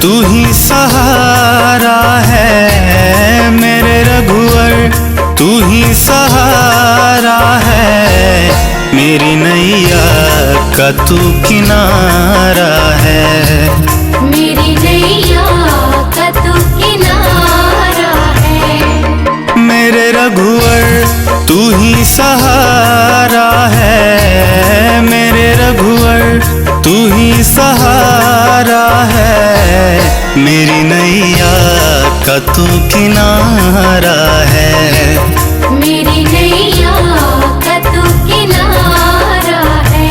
तू ही सहारा है मेरे रघुवर, तू ही सहारा है मेरी नैया का तू किनारा है। मेरी नैया का तू किनारा है। मेरे रघुवर तू ही सहारा है मेरे रघुवर, तू ही सहारा है मेरी नैया का तू किनारा है। मेरी नैया का तू किनारा है।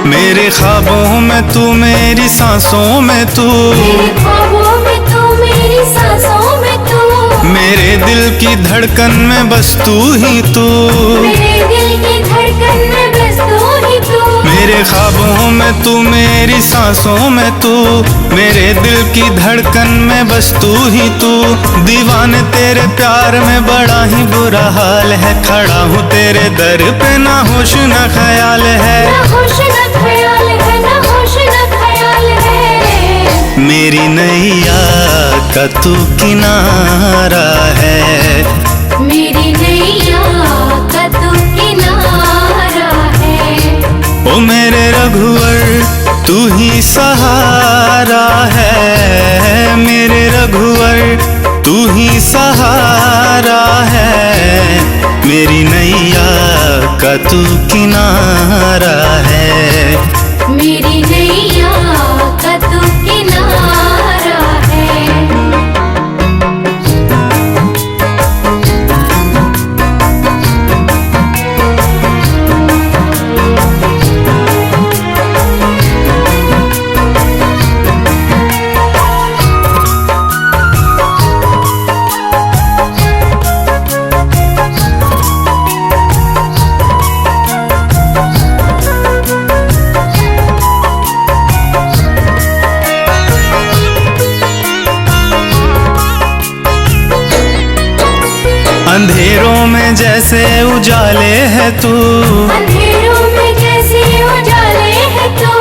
मेरे ख्वाबों में तू, मेरी सांसों में तू, मेरे ख्वाबों में तू, मेरी सांसों में तू, मेरे दिल की धड़कन में बस तू ही तू, मेरे दिल की धड़कन में बस तू ही तू। मेरे ख्वाबों में तू, मेरी सांसों में तू, मेरे दिल की धड़कन में बस तू ही तू। दीवाने तेरे प्यार में बड़ा ही बुरा हाल है, खड़ा हूँ तेरे दर पे ना होश ना ख्याल है। ना होश ना ख्याल है, ना होश ना ख्याल है। मेरी नैया का तू किनारा है। मेरी नैया का तू किनारा है। ओ मेरे रघुवर तू ही सहारा है मेरे रघुवर, तू ही सहारा है मेरी नैया का तू किनारा है। मेरी नैया का तू किनारा है। अंधेरों में जैसे उजाले है तू, अंधेरों में जैसे उजाले है तू,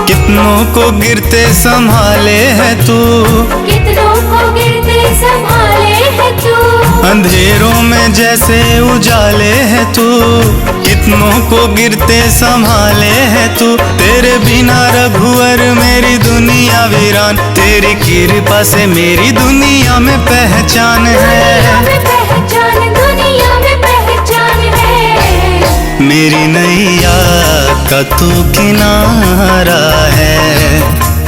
कितनों को गिरते संभाले है तू, कितनों को गिरते संभाले है तू। अंधेरों में जैसे उजाले है तू, कितनों को गिरते संभाले है तू। तेरे बिना रघुवर मेरी दुनिया वीरान, तेरी कृपा से मेरी दुनिया में पहचान है। दुनिया में पहचान है। मेरी नैया का तू किनारा है।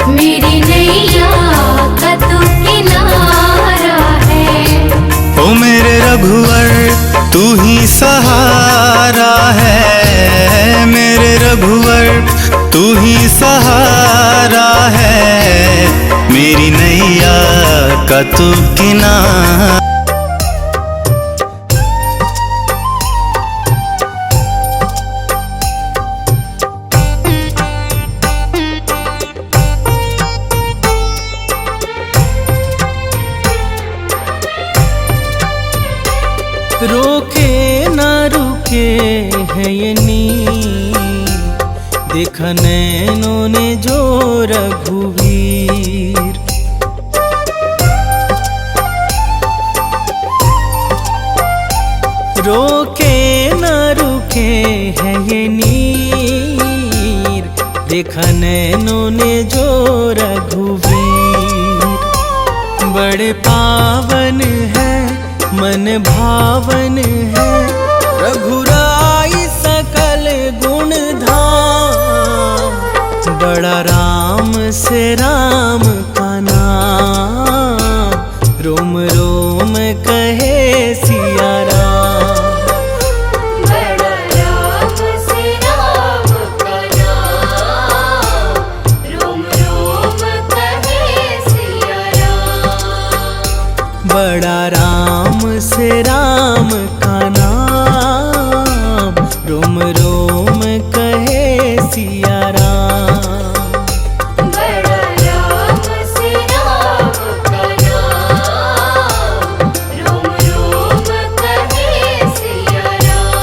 मेरी नैया का तू किनारा है। ओ मेरे रघुवर तू ही सहारा है मेरे रघुवर, तू ही सहारा है मेरी नैया का तू किनारा। रोके ना रुके है ये नीर, देखा नैनों ने जो रघुवीर। रोके ना रुके है ये नीर, देखा नैनों ने जो रघुवीर। बड़े पावन है मन भावन है, रघुराई सकल गुण धाम। बड़ा राम से राम का नाम, रोम रोम कहे सिया राम। बड़ा राम से राम का नाम, रोम रोम कहे सिया राम। से राम का नाम, रोम रोम कहे सिया राम। बड़ा राम से राम का नाम, रोम रोम कहे सिया राम।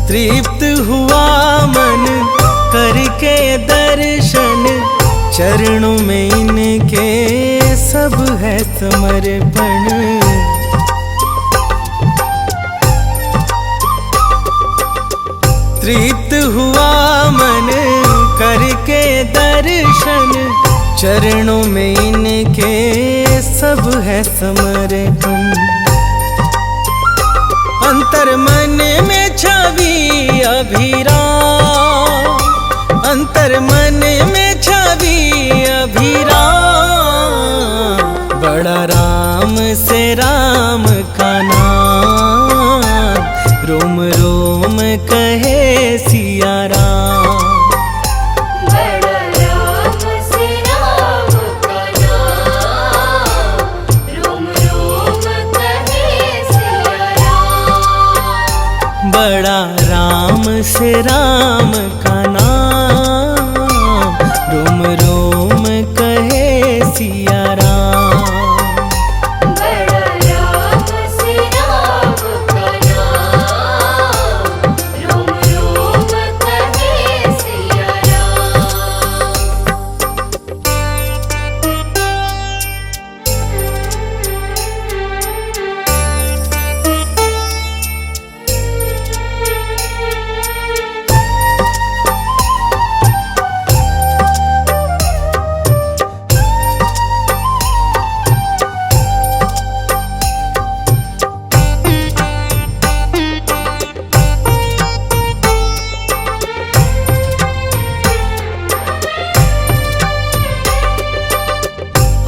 तृप्त हुआ मन करके दर्शन, चरणों में इनके सब है समर्पण। तृप्त हुआ मन करके दर्शन, चरणों में इनके सब है समर्पण। अंतर मन में छवि अभिराम, अंतर मन में छवि अभिराम। बड़ा राम से राम का नाम, रोम रोम कहे सिया राम। बड़ा राम से राम का नाम, रोम रोम कहे सिया राम। बड़ा राम से राम का नाम, रोम रोम कहे सिया राम। बड़ा राम से राम का नाम, रोम रोम कहे सिया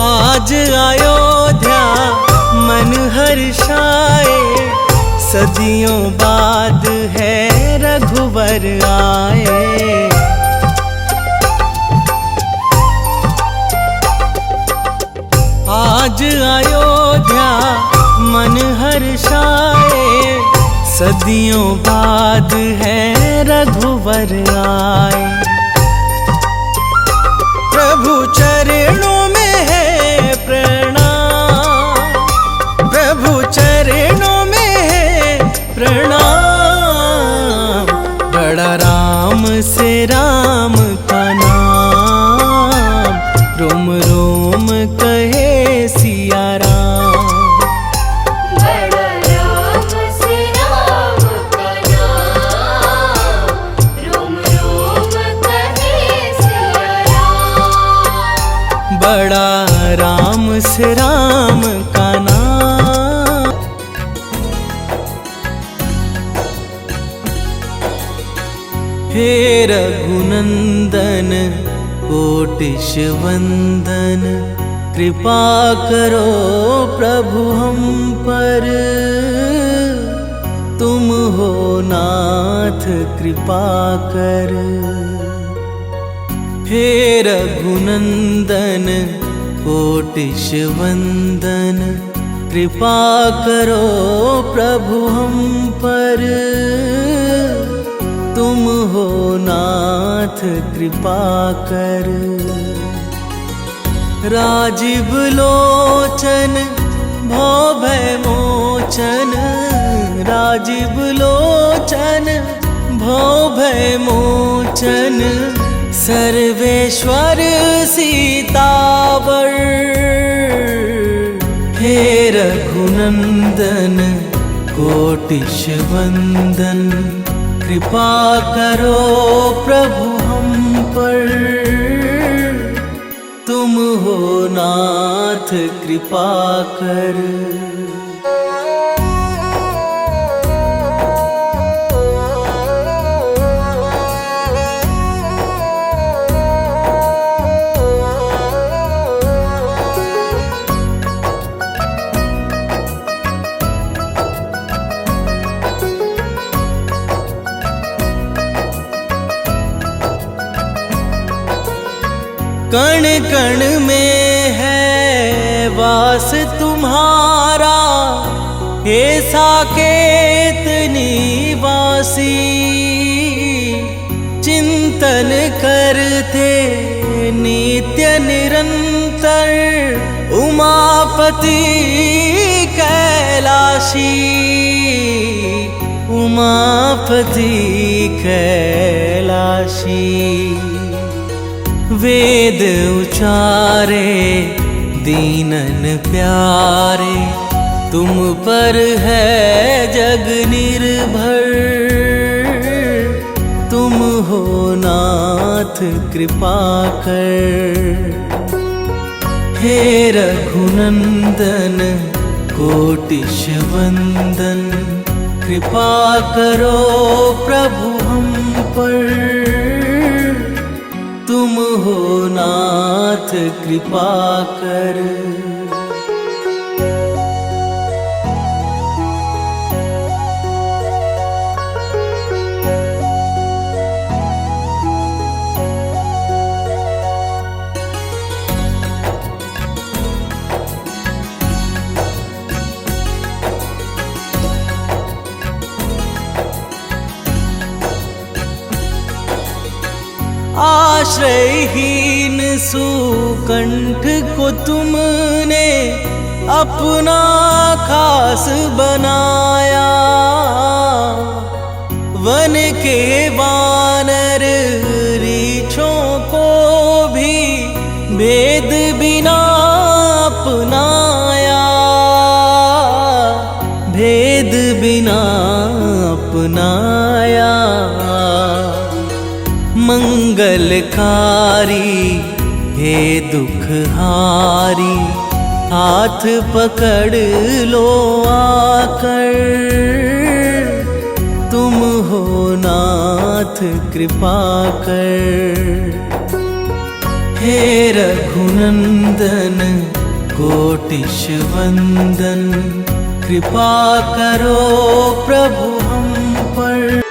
आज अयोध्या मन हर्षाए, सदियों बाद है रघुवर आए। आज अयोध्या मन हर्षाए, सदियों बाद है रघुवर आए। प्रभु चरणों में है प्रणाम, प्रभु चरणों में है प्रणाम। बड़ा राम से राम का नाम, रोम रोम कहे सिया राम। बड़ा राम से राम का नाम, रोम रोम कहे सिया राम। बड़ा राम से राम का नाम। हे रघुनंदन कोटिश वंदन, कृपा करो प्रभु हम पर। तुम हो नाथ कृपा कर। हे रघुनंदन कोटिश वंदन, कृपा करो प्रभु हम पर। तुम हो नाथ कृपा कर। राजीव लोचन भव भय मोचन, राजीव लोचन भव भय मोचन। सर्वेश्वर सीतावर, हे रघुनंदन कोटिश वंदन, कृपा करो प्रभु हम पर। तुम हो नाथ कृपा कर। कण कण में है वास तुम्हारा, हे साकेत निवासी। चिंतन करते नित्य निरंतर, उमापति कैलाशी, उमापति कैलाशी। वेद उचारे दीनन प्यारे, तुम पर है जग निर्भर। तुम हो नाथ कृपा कर। हे रघुनंदन कोटिश वंदन, कृपा करो प्रभु हम पर। तुम हो नाथ कृपा कर। आश्रयहीन सुकंठ को तुमने अपना खास बनाया। वन के वानर रीछों को भी भेद बिना अपनाया, भेद बिना अपनाया। मंगलकारी हे दुखहारी, हाथ पकड़ लो आकर। तुम हो नाथ कृपा कर। हे रघुनंदन कोटिश वंदन, कृपा करो प्रभु हम पर।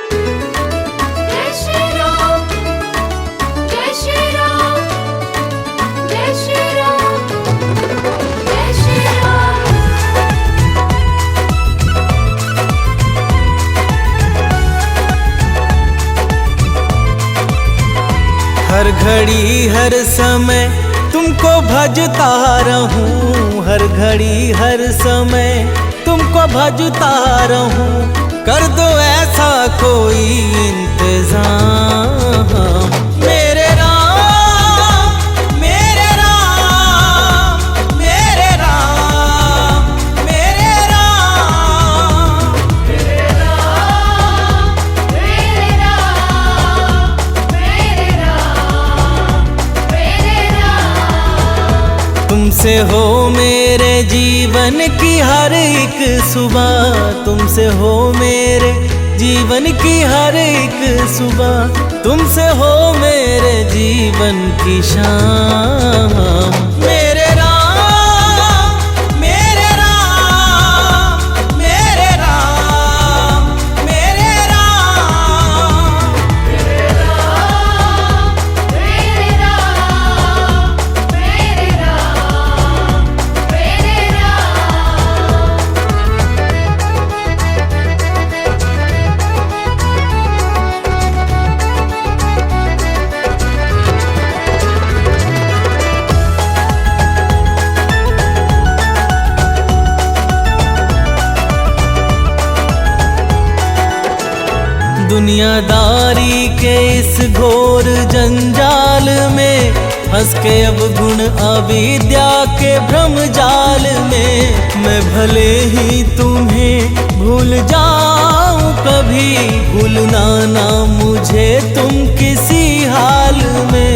हर घड़ी हर समय तुमको भजता रहूं, हर घड़ी हर समय तुमको भजता रहूं। कर दो ऐसा कोई इंतजाम। मेरे राम, मेरे राम, मेरे राम, मेरे राम, मेरे राम, मेरे राम, मेरे राम, मेरे राम। तुमसे हो मेरे जीवन की हर एक सुबह, तुमसे हो मेरे जीवन की हर एक सुबह, तुमसे हो मेरे जीवन की शाम। मेरे राम, मेरे राम, मेरे राम, मेरे राम, मेरे राम, मेरे राम, मेरे राम, मेरे राम। दुनियादारी के इस घोर जंजाल में फंस के अब गुण अविद्या के भ्रम जाल में। मैं भले ही तुम्हें भूल जाऊं कभी, भूलना ना मुझे तुम किसी हाल में,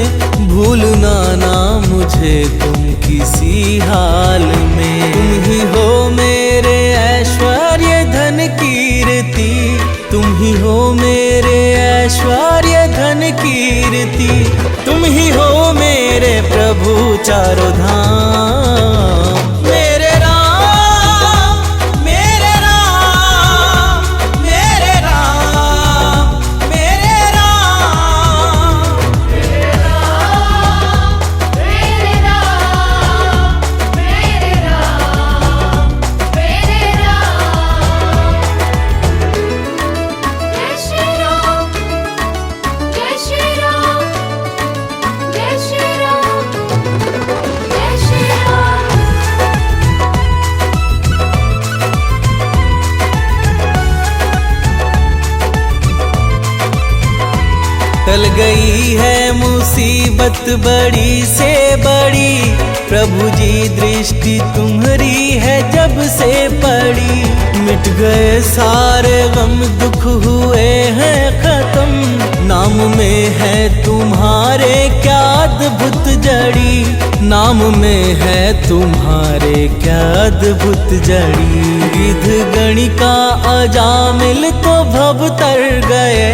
भूलना ना मुझे मुझे तुम किसी हाल में। तुम ही हो मेरे ऐश्वर्य धन कीर्ति, तुम ही हो मेरे ऐश्वर्य धन कीर्ति, तुम ही हो मेरे प्रभु चारों धाम। मेरे राम, मेरे राम, मेरे राम, मेरे राम। मेरे राम, मेरे राम, मेरे राम, मेरे राम। जय श्री राम, जय श्री राम, जय श्री राम, जय श्री राम। टल गई है मुसीबत बड़ी से बड़ी, प्रभु जी दृष्टि तुम्हारी है जब से पड़ी। मिट गए सारे गम, दुख हुए हैं खत्म, नाम में है तुम्हारे क्या अद्भुत जड़ी, नाम में है तुम्हारे क्या अद्भुत जड़ी। गिद्ध गणिका अजामिल तो भव तर गए,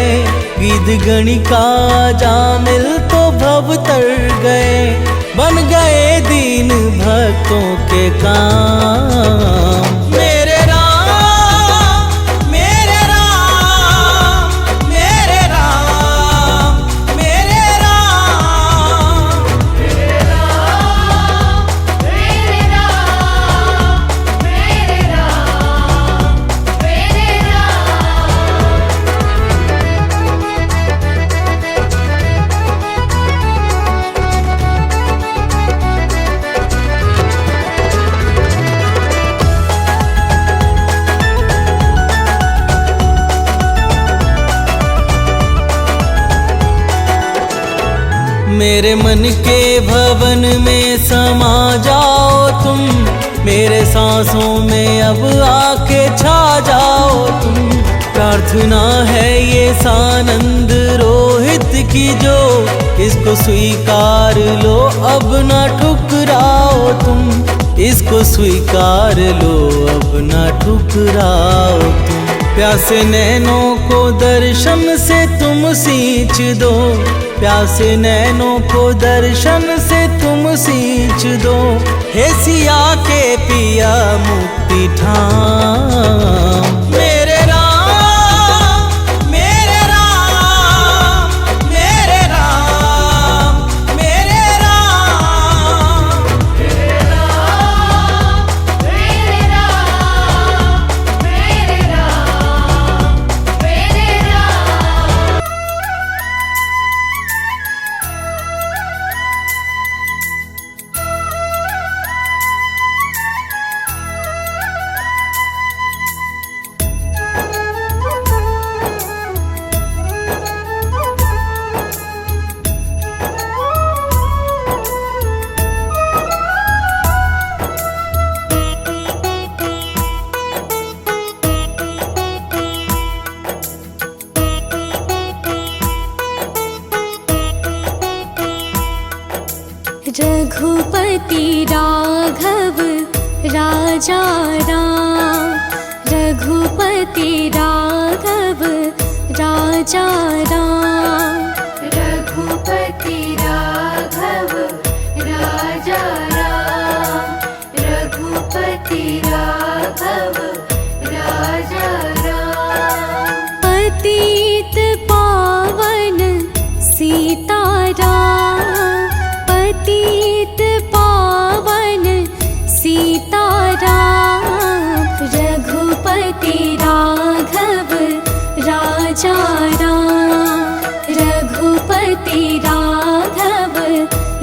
गिद्ध गणिका अजामिल तो भव तर गए, बन गए दीन भक्तों के काम। मेरे राम, मेरे राम, मेरे राम, मेरे राम। मेरे राम, मेरे राम, मेरे राम, मेरे राम। मेरे मन के भवन में समा जाओ तुम, मेरे सांसों में अब आके छा जाओ तुम। प्रार्थना है ये सानंद रोहित की जो, इसको स्वीकार लो अब ना ठुकराओ तुम, इसको स्वीकार लो अब ना ठुकराओ तुम। प्यासे नैनों को दर्शन से तुम सींच दो, प्यासे नैनों को दर्शन से तुम सींच दो। हे सिया के पिया मुक्ति ठाम। मेरे राम, मेरे राम, मेरे राम, मेरे राम। मेरे राम, मेरे राम, मेरे राम, मेरे राम। रघुपति राघव राजा राम, रघुपति राघव राजा राम। रघुपति राघव राजा राम, रघुपति राघव राजा राम। पतित पावन सीताराम, पतित पावन सीताराम। रघुपति राघव राजा राम, रघुपति राघव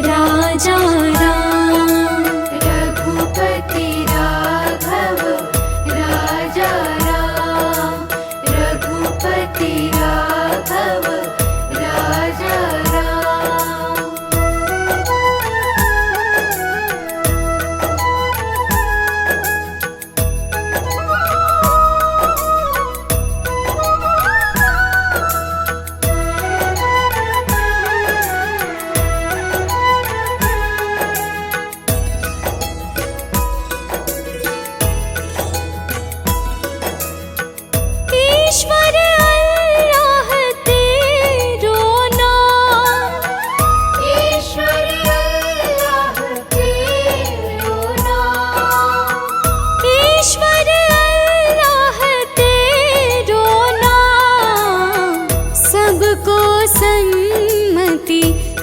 राजा राम। रघुपति राघव राजा राम, रघुपति राघव राजा राम।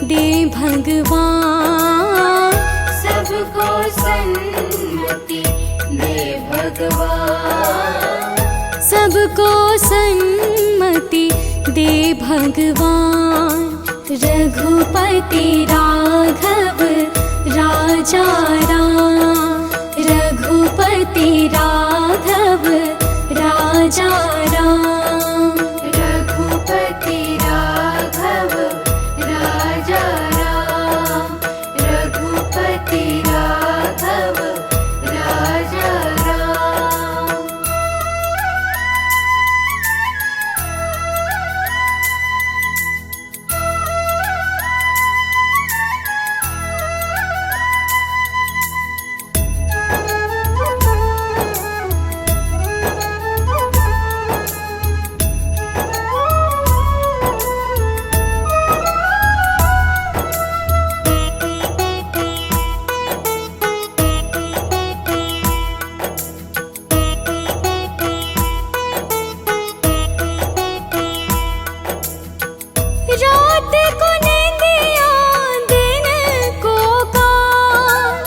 दे भगवान, सबको सन्मति दे भगवान, सबको सन्मति दे भगवान। रघुपति राघव राजा राम, रघुपति राघव राजा राम, रघुपति राघव राजा राम, रघुपति राघव राजा राम। रात को नींदिया दिन को काम,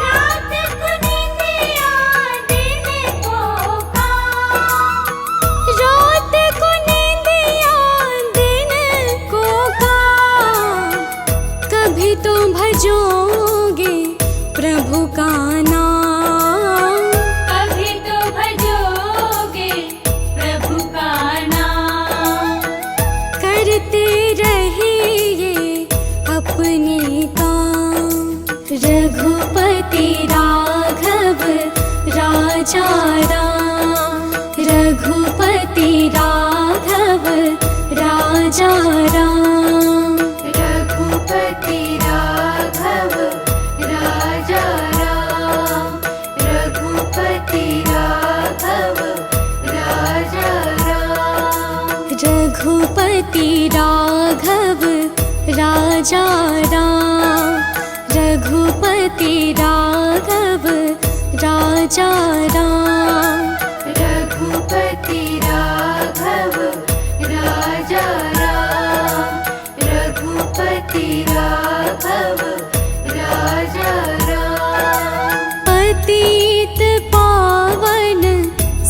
रात को नींदिया दिन को काम, रात को नींदिया दिन को काम। कभी तो भजोगे प्रभु का नाम, कभी तो भजोगे प्रभु का नाम, करते रहिए अपने काम। रघुपति राघव राजा राम, रघुपति राघव राजा राम, रघुपति राघव राजा राम, रघुपति राघव राजा राम, रघुपति राघव राजा राम, रघुपति राघव राजा राम, रघुपति राघव राजा राम, रघुपति राघव राजा राम। पतित पावन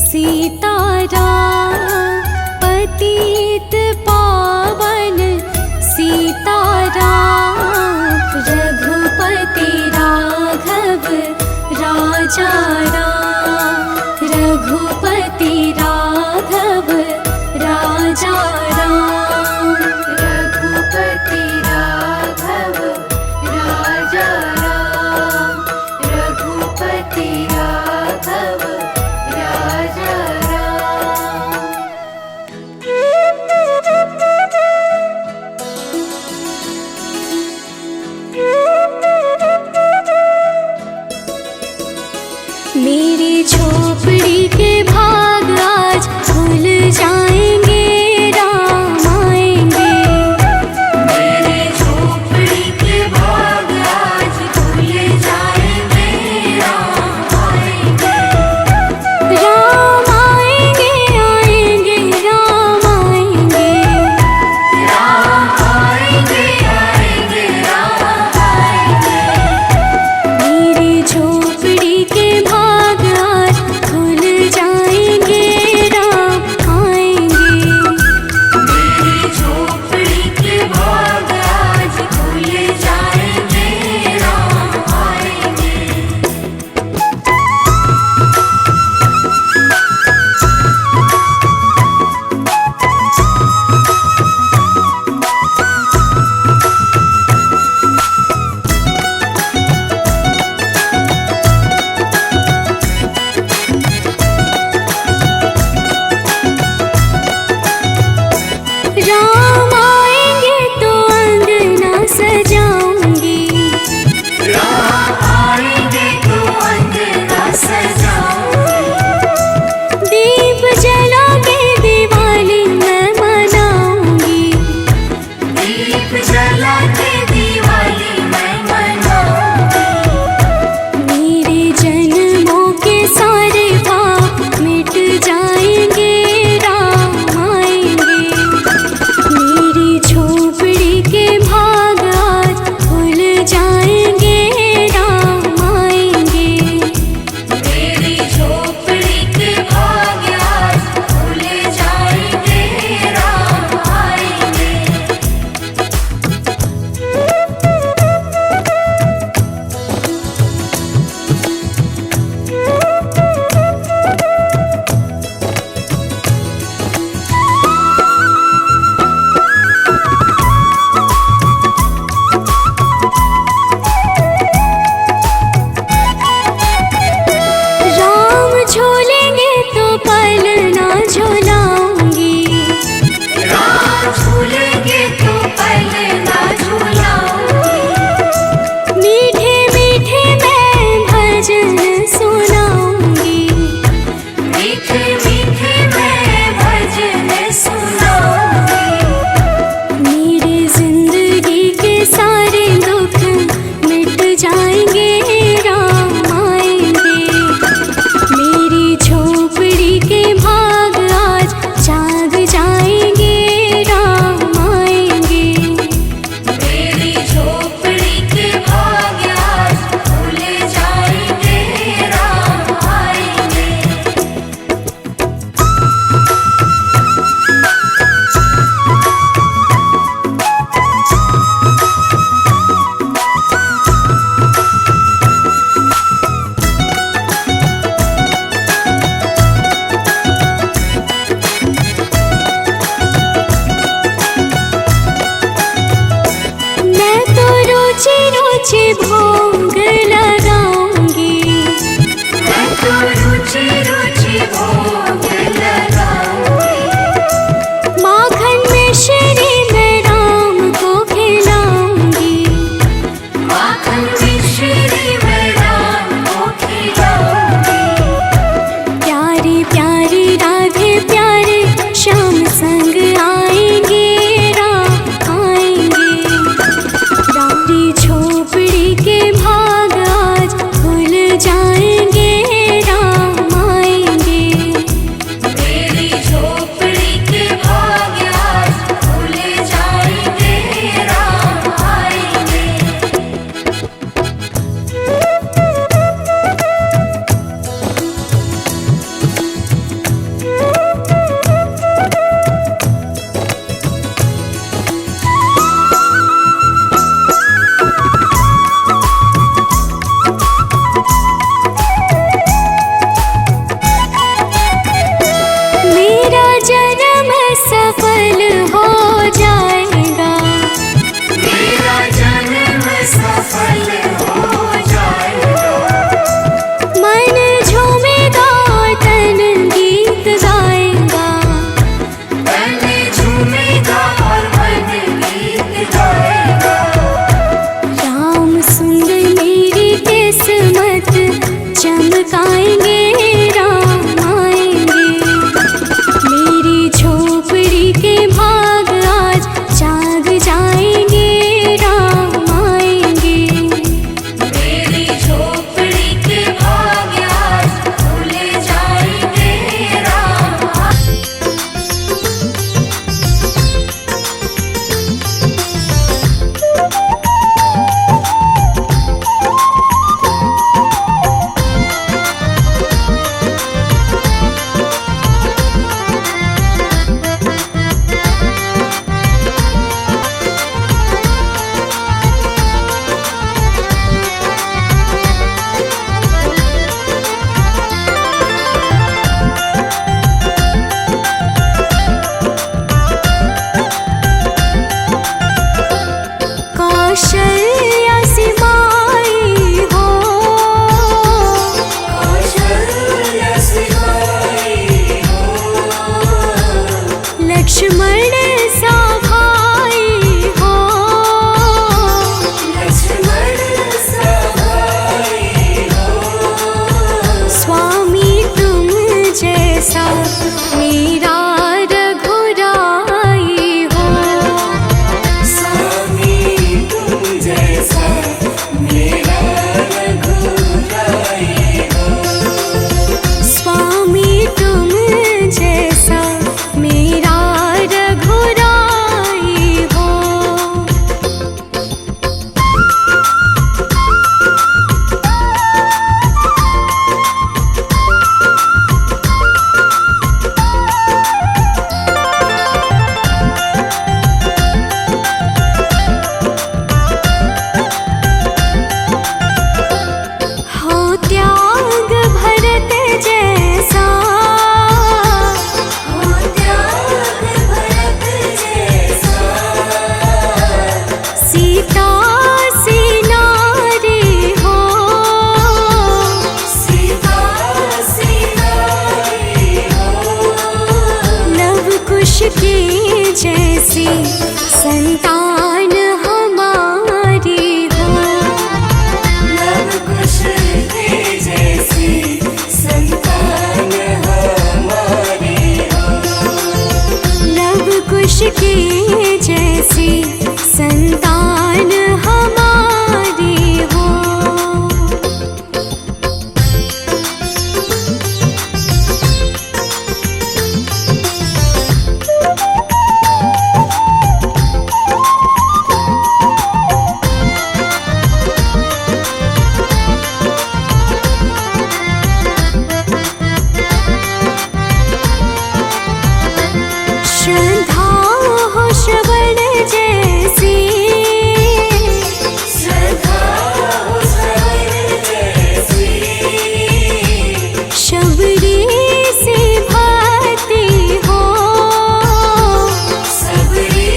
सीताराम, पतित पावन सीताराम, रघुपति राघव राजा राम, रघुपति राघव राजा राम, रघुपति राघव राजा राम, रघुपति राघव राजा राम। मेरी झोपड़ी के भाग आज खुल जाएंगे राम, लक्ष्मण सा भाई हो, लक्ष्मण सा भाई हो। स्वामी तुम जैसा मेरा रघुराई हो, स्वामी तुम जैसा मेरा रघुराई हो। स्वामी तुम जैसा मेरा रघुराई हो। हो त्याग भरत जैसा, हो त्याग भरत जैसा। सीता सी नारी हो, सीता सी नारी हो। लव कुश की जैसी संतान हमारी हो, लव कुश की जैसी संतान हमारी हो। लव कुश की जैसी संतान हमारी हो। श्रद्धा हो श्रवण जैसी, श्रद्धा हो श्रवण जैसी। शबरी से भक्ति हो, शबरी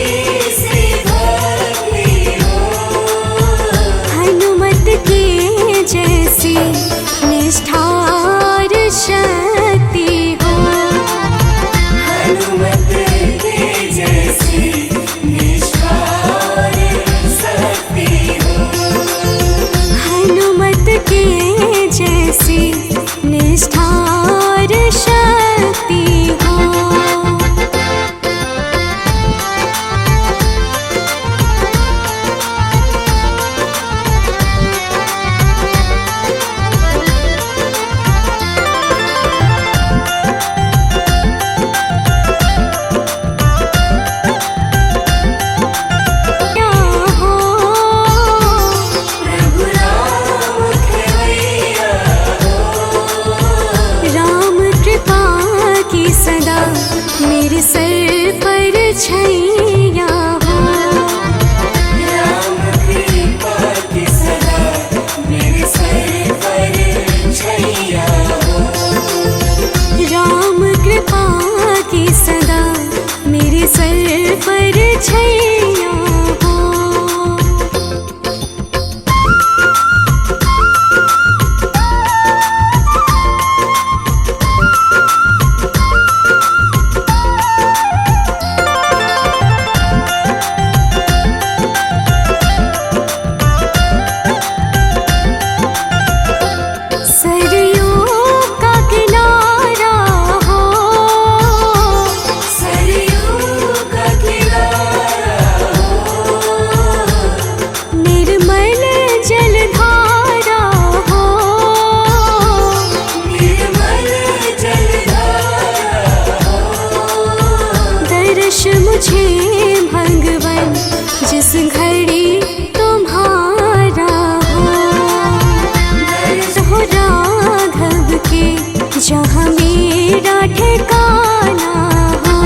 से भक्ति हो। हनुमत के जैसी निष्ठार शक्ति हो, हनुमत के जैसी निष्ठार शक्ति हो। हनुमत के जैसी निष्ठार शक्ति हो। क्या हो प्रभु राम खेवैया हो। राम कृपा की सदा मेरे सर पर छैया हो, राम कृपा की सदा मेरे सर पर छैया हो। राम कृपा की सदा मेरे सर पर छैया हो। सरयू का किनारा हो, सरयू का किनारा हो। निर्मल जलधारा हो, निर्मल जलधारा हो। दर्श मुझे भगवन जिस घड़ी तुम्हारा हो, दर्श हो राघव के जहाँ मेरा ठिकाना हो।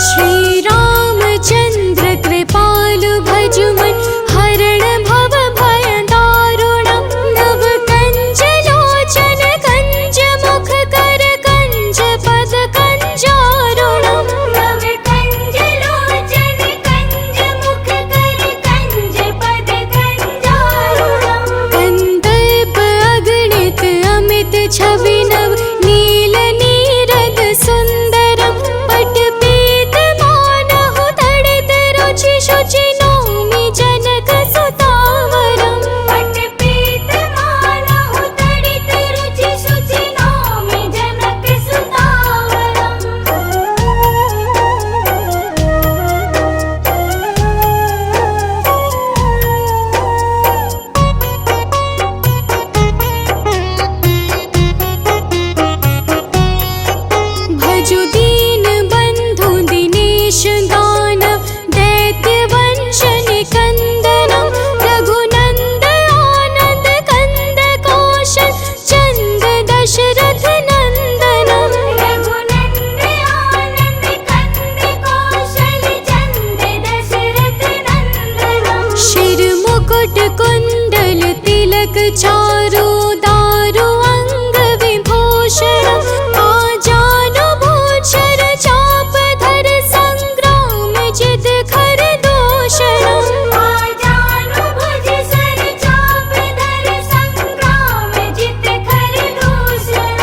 श्री रामचंद्र कृपालु भज मन, कार्तिक चारु दारु अंग विभूषण आजानु भूषण चाप धर संग्राम जित खर दूषण आजानु भुज सर चाप धर संग्राम जित खर दूषण।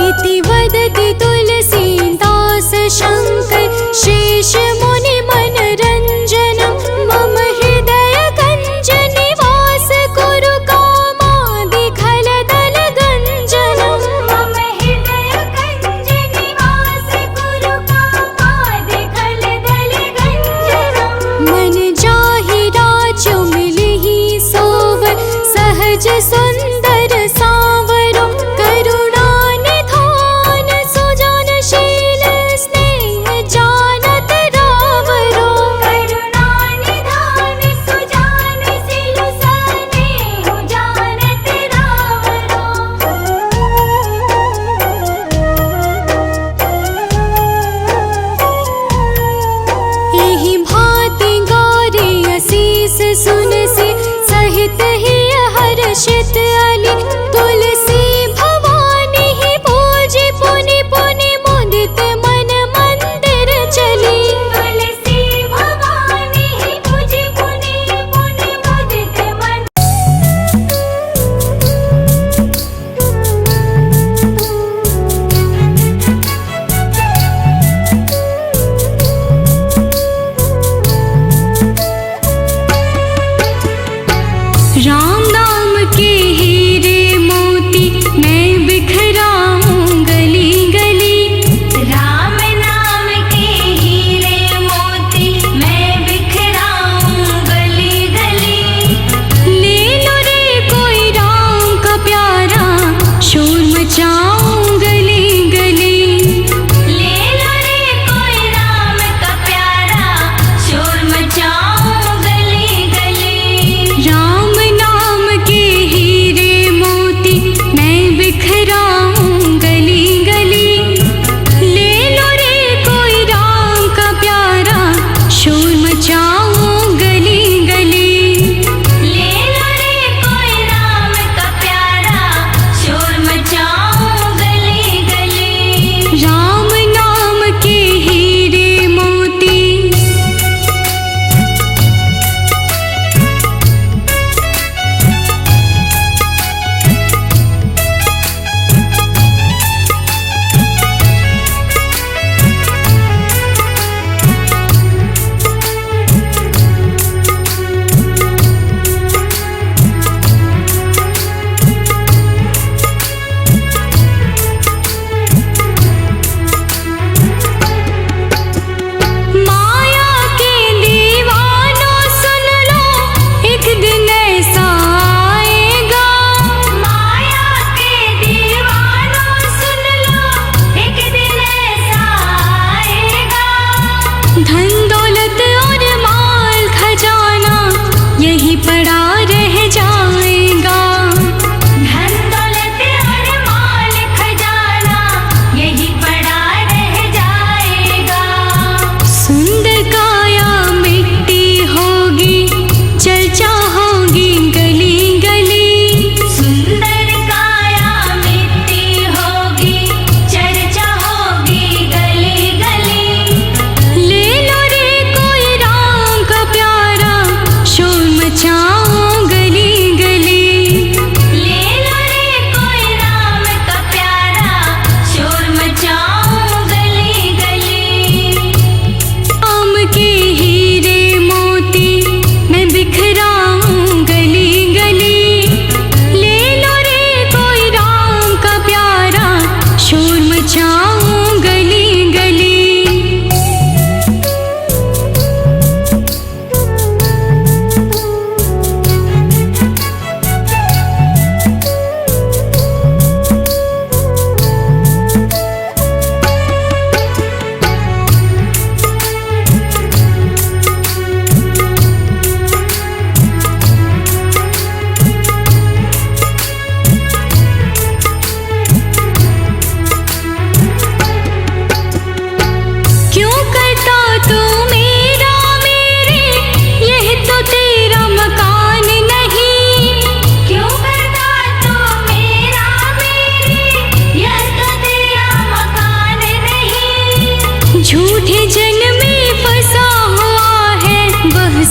इति वदति तुलसीदास शंकर शेष मुनि मनरंजनम मम हृदय गंज निवास कुरु कामादि खल दल गंजनम मम हृदय गंज निवास कुरु कामादि खल दल गंजनम। मन जाहि राजो मिलहि सोवर सहज सुंदर सावरो करुणा निधान सुजनशील स्नेह जानत रावरो करुणा निधान सुजनशील स्नेह जानत रावरो। एहि भांति गौरी असीस सुनसी सहित ही हर्षित अली तुलसी भवानी ही पूजी पुनि पुनि मुदित मन मंदिर चली तुलसी भवानी ही पूजी पुनि पुनि मुदित मन। राम नाम के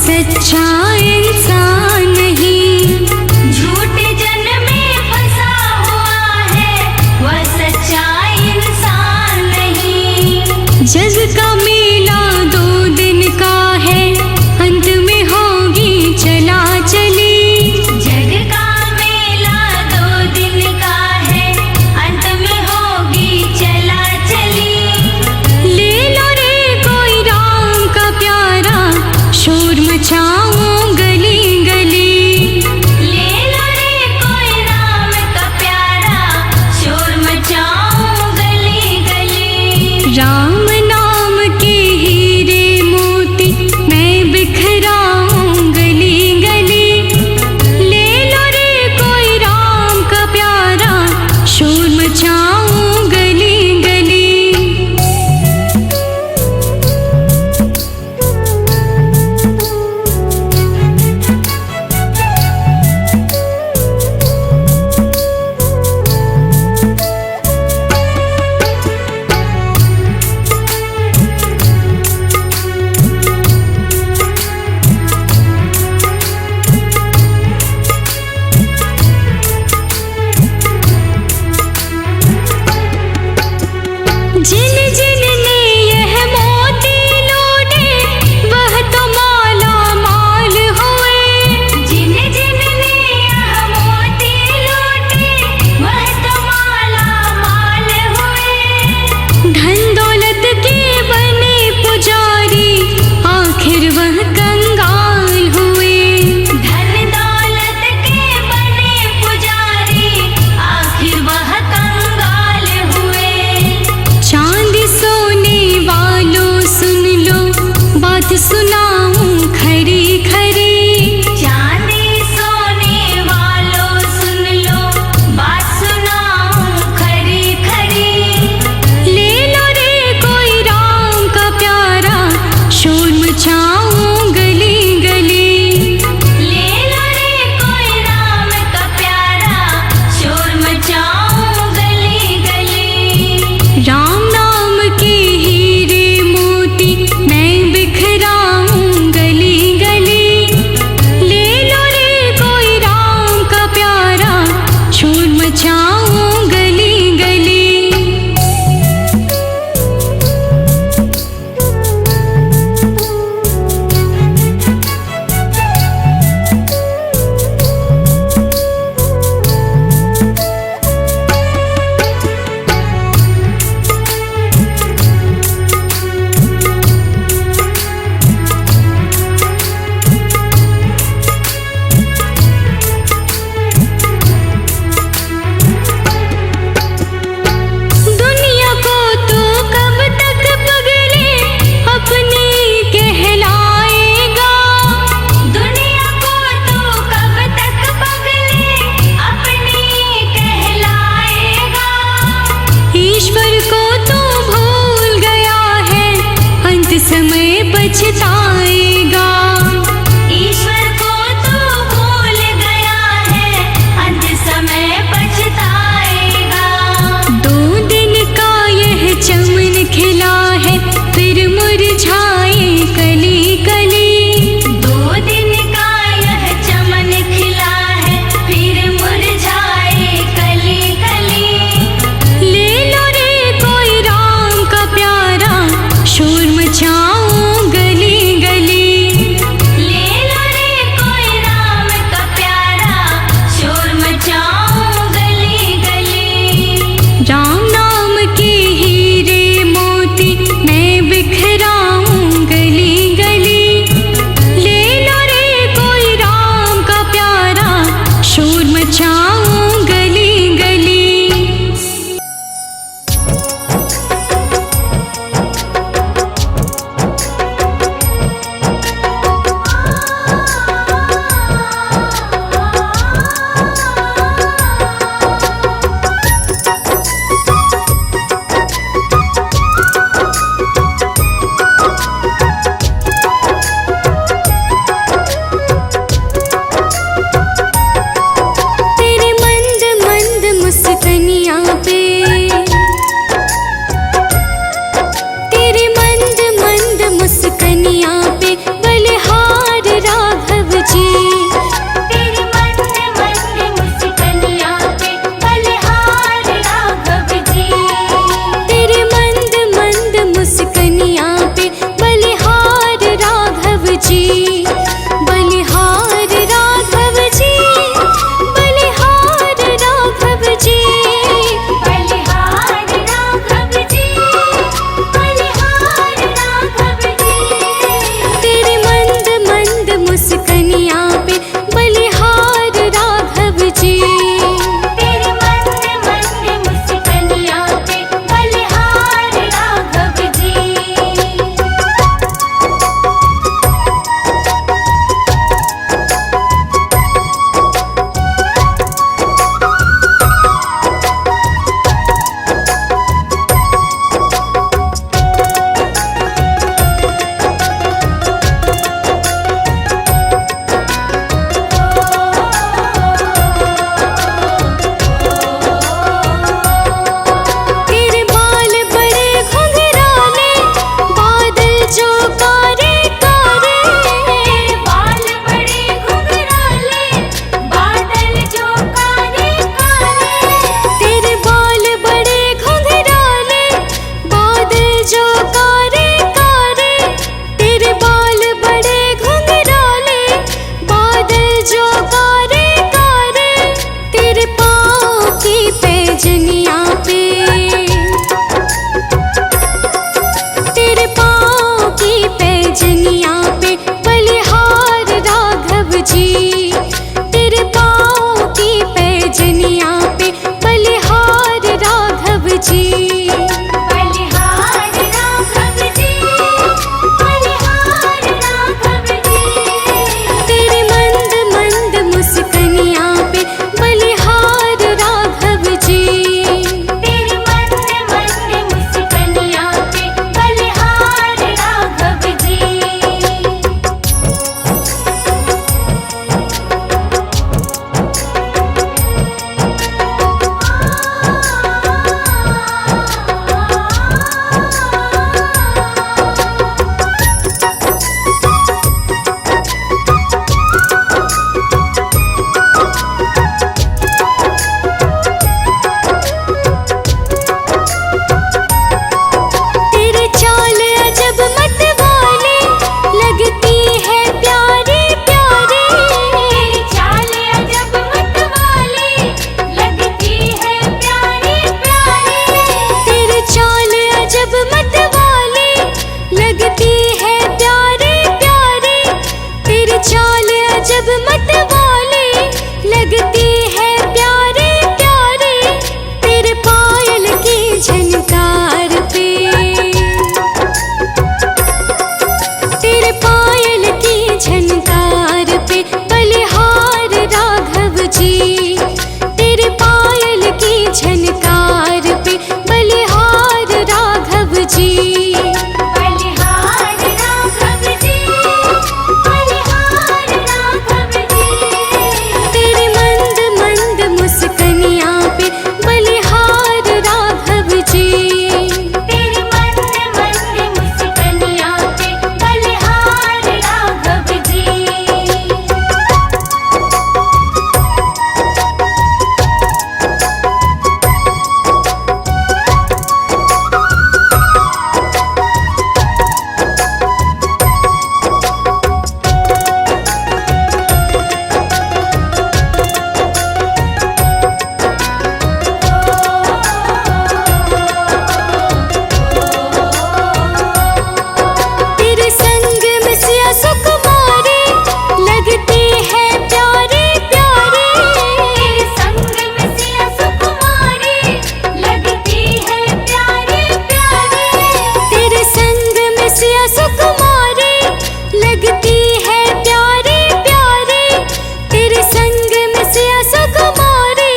सच्चा इंसान नहीं। झूठे जन में फंसा हुआ है, वह सच्चा इंसान नहीं। जग का मेला 2 दिन का है, अंत में होगी चला चली। जग का मेला 2 दिन का है, अंत में होगी चला चली। ले लो रे कोई राम का प्यारा, शोर मचाओ गली गली। ले लो रे कोई राम का प्यारा, शोर मचाऊं गली गली। राम नाम के हीरे मोती मैं बिखराऊं गली गली। ले लो रे कोई राम का प्यारा, शोर मचाऊं गली गली। जी, बलिहार राघव जी, बलिहार राघव जी, बलिहार राघव जी, बलिहार राघव जी। तेरे मंद मंद मुस्कनिया पे बलिहार राघव जी, तेरे मंद मंद मुस्कनिया पे बलिहार राघव जी। तेरे बाल बड़े घुंघराले, बादल जो कारे कारे, तेरे बाल बड़े घुंघराले, बादल जो काले काले। तेरे बाल बड़े घुंघराले, बादल जो कारे कारे, तेरे बाल बड़े घुंघराले, बादल जो कारे कारे, तेरे पाँव की पैजनिया पे, तेरे पाँव की पैजनिया पे बलिहार राघव जी, तेरे पाँव की पैजनिया पे बलिहार राघव जी। बलिहार राघव जी, बलिहार राघव जी। तेरे मंद मंद मुस्कनिया पे बलिहार राघव जी, तेरे मंद मंद मुस्कनिया पे बलिहार राघव जी। तेरे चाल अजब मतवाली, लगती है प्यारी प्यारी, तेरी चाल अजब मतवाली, लगती है प्यारी प्यारी। तेरे चाल अजब मतवाली, लगती है प्यारी प्यारी, तेरे चाल अजब मतवाली, लगती है प्यारी प्यारी, तेरे पायल की झनकार पे, तेरे पायल की झनकार पे बलिहार राघव जी, तेरे पायल की झनकार पे बलिहार राघव जी। बलिहार राघव जी, बलिहार राघव जी। तेरे मंद मंद मुस्कनिया पे बलिहार राघव जी, तेरे मंद मंद मुस्कनिया पे बलिहार राघव जी। तेरे संग में सिया सुकुमारी, लगती है प्यारी प्यारी, तेरे संग में सिया सुकुमारी, लगती है प्यारी प्यारी। तेरे संग में सिया सुकुमारी, लगती है प्यारी प्यारी, तेरे संग में सिया सुकुमारी,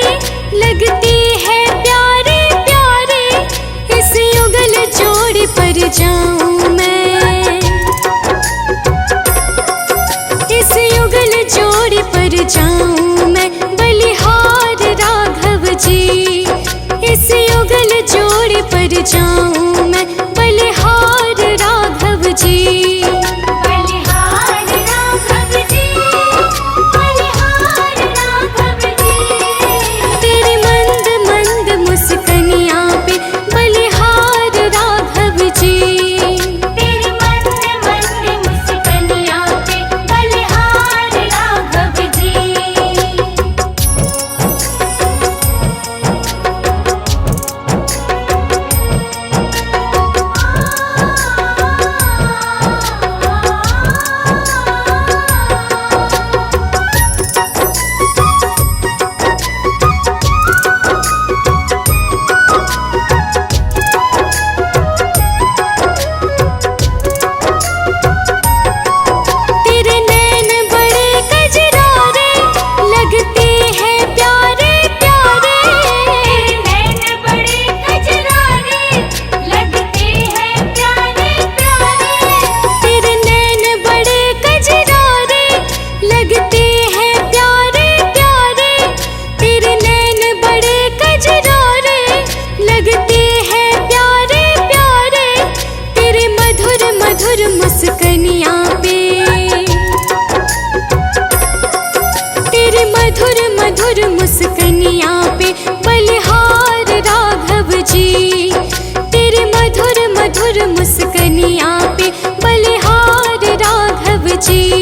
लगती है प्यारी प्यारी, इस युगल जोड़ी पर जाऊं मैं, इस युगल जोड़ी पर जाऊं मैं बलिहार राघव जी, इस युगल जोड़ी पर जाऊं मैं बलिहार राघव जी। बलिहार राघव जी, बलिहार राघव जी। तेरे मंद मंद मुस्कनिया पे बलिहार राघव जी, तेरे मंद मंद मुस्कनिया पे पहुँची।